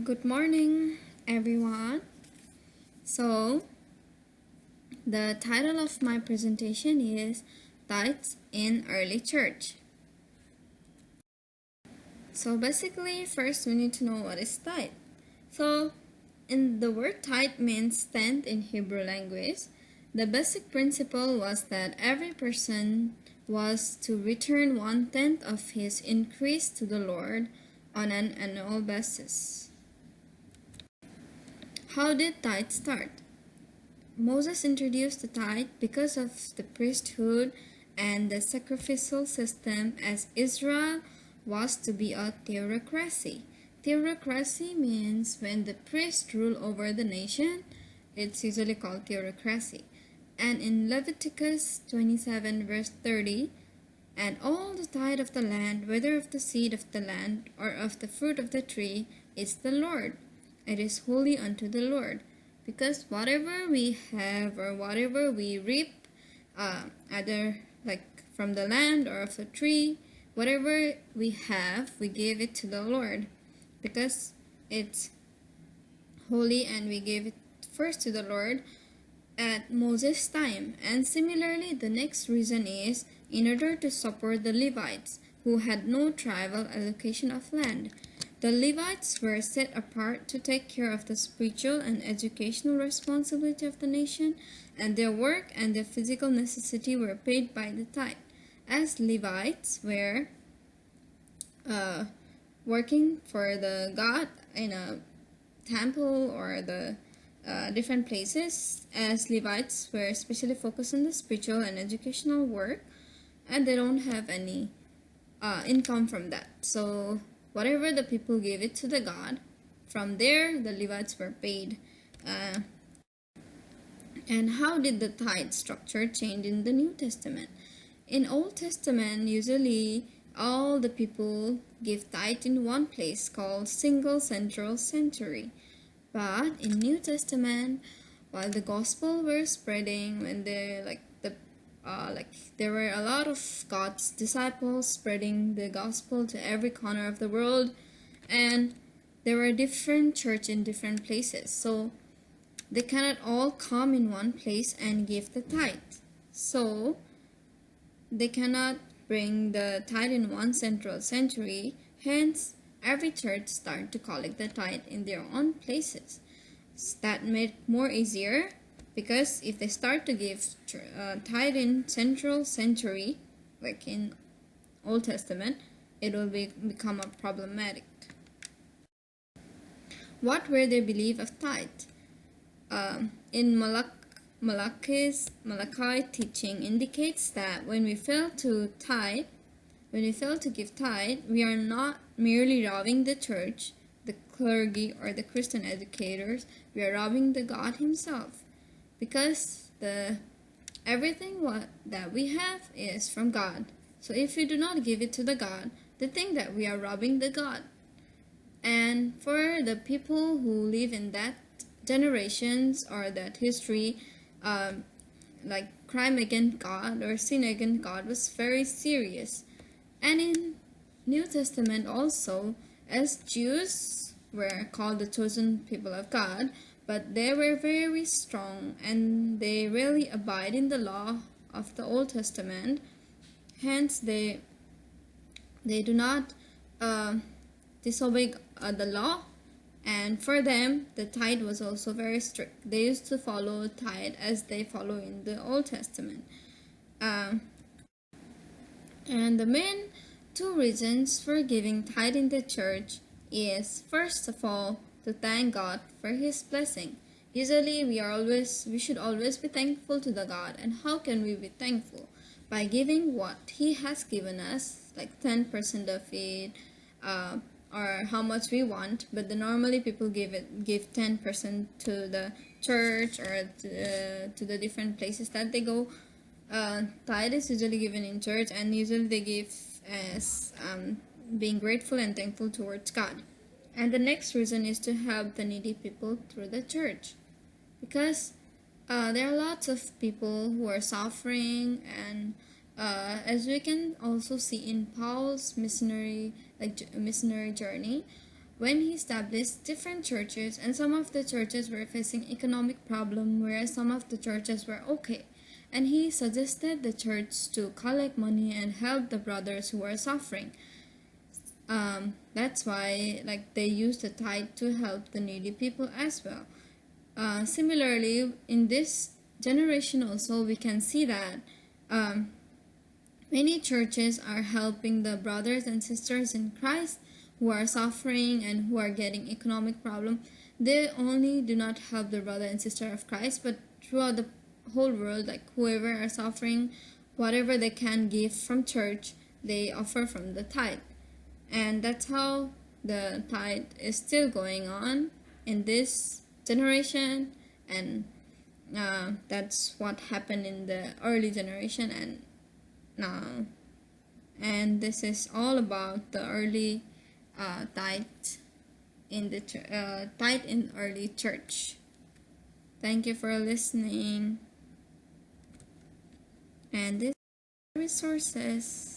Good morning, everyone. So, the title of my presentation is Tithes in Early Church. So, basically, first we need to know what is tithe. So, in the word tithe means tenth in Hebrew language. The basic principle was that every person was to return 1/10 of his increase to the Lord on an annual basis. How did tithe start? Moses introduced the tithe because of the priesthood and the sacrificial system, as Israel was to be a theocracy. Theocracy means when the priest rule over the nation, it's usually called theocracy. And in Leviticus 27 verse 30, and all the tithe of the land, whether of the seed of the land or of the fruit of the tree, is the Lord. It is holy unto the Lord. Because whatever we have or whatever we reap, either like from the land or of the tree, whatever we have, we give it to the Lord. Because it's holy and we gave it first to the Lord at Moses' time. And similarly, the next reason is in order to support the Levites, who had no tribal allocation of land. The Levites were set apart to take care of the spiritual and educational responsibility of the nation, and their work and their physical necessity were paid by the tithe. As Levites were working for the God in a temple or the different places, as Levites were especially focused on the spiritual and educational work, and they don't have any income from that. So whatever the people gave it to the God, from there the Levites were paid. And how did the tithe structure change in the New Testament? In Old Testament, usually all the people give tithe in one place called single central sanctuary. But in New Testament, while the gospel were spreading, when there were a lot of God's disciples spreading the gospel to every corner of the world, and there were different church in different places, so they cannot all come in one place and give the tithe. So they cannot bring the tithe in one central sanctuary. Hence, every church started to collect the tithe in their own places. That made it more easier, because if they start to give tithe in central sanctuary, like in Old Testament, it will become a problematic. What were their belief of tithe? In Malachi's teaching indicates that when we fail to give tithe, we are not merely robbing the church, the clergy, or the Christian educators. We are robbing the God Himself, because everything that we have is from God. So if we do not give it to the God, they think that we are robbing the God. And for the people who live in that generations or that history, like crime against God or sin against God was very serious. And in New Testament also, as Jews were called the chosen people of God, but they were very strong and they really abide in the law of the Old Testament. Hence, they do not disobey the law, and for them the tithe was also very strict. They used to follow tithe as they follow in the Old Testament. And the main two reasons for giving tithe in the church is, first of all, to thank God for His blessing. Usually we should always be thankful to the God. And how can we be thankful? By giving what He has given us, like 10% of it, or how much we want. But normally people give 10% to the church or to the different places that they go. Tithe is usually given in church, and usually they give as being grateful and thankful towards God. And the next reason is to help the needy people through the church, because there are lots of people who are suffering, and as we can also see in Paul's missionary journey, when he established different churches, and some of the churches were facing economic problem, whereas some of the churches were okay. And he suggested the church to collect money and help the brothers who were suffering. That's why they use the tithe to help the needy people as well. Similarly, in this generation also, we can see that um, many churches are helping the brothers and sisters in Christ who are suffering and who are getting economic problem. They only do not help the brother and sister of Christ, but throughout the whole world, whoever are suffering, whatever they can give from church, they offer from the tithe. And that's how the tithe is still going on in this generation, and that's what happened in the early generation and now. And this is all about the early tithe in the tithe in early church. Thank you for listening. And this resources.